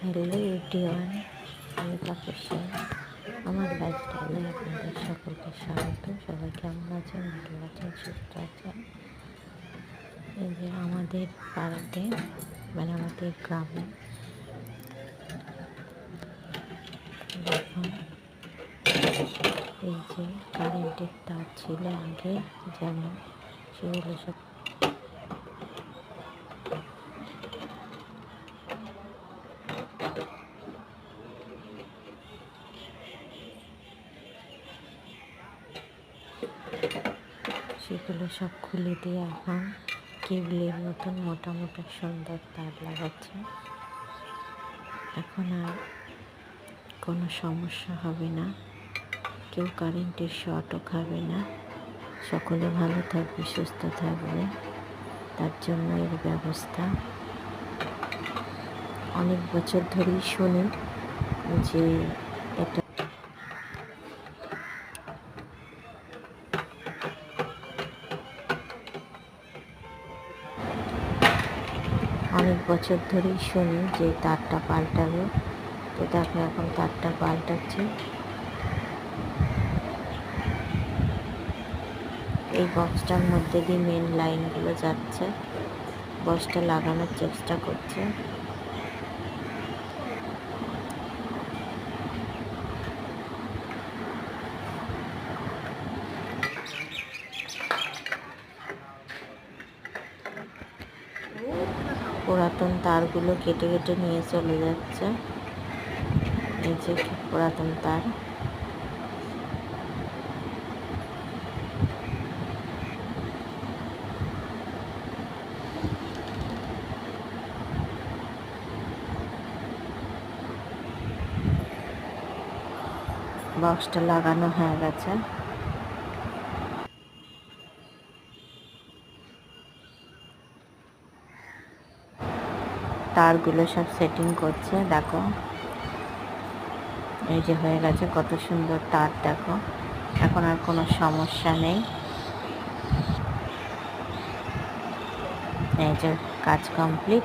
Hello everyone, আমি তাপসী। আমার লাইফস্টাইলে আপনাদের সকলকে স্বাগত। সবাই কেমন আছেন? ভালো আছেন, সুস্থ আছেন? এই যে আমাদের পাড়াতে, মানে আমাদের গ্রামে দেখুন, এই যে কারেন্টের তার ছিল আগে, যেমন সেগুলো সব খুলে দিয়ে এখন কেবলের মতন মোটা মোটা সুন্দর তার লাগাচ্ছে। এখন আর কোনো সমস্যা হবে না, কেউ কারেন্টের শর্টও খাবে না। সকলে ভালো থাকবে, সুস্থ থাকবে, তার জন্য এর ব্যবস্থা। অনেক বছর ধরেই শুনি যে এটা যে তারটা পাল্টাবে, তো দেখো এখন তারটা পাল্টাচ্ছে। এই বক্সটার মধ্যে দিয়ে মেন লাইনগুলো যাচ্ছে, বক্সটা লাগানোর চেষ্টা করছে। পুরাতন তারগুলো কেটে কেটে নিয়ে চলে যাচ্ছে। এই যে পুরাতন তার, বক্সটা লাগানো হয়ে গেছে। তারগুলো সব সেটিং করছে, দেখো এই যে হয়ে গেছে, কত সুন্দর তার দেখো। এখন আর কোনো সমস্যা নেই। এই যে কাজ কমপ্লিট।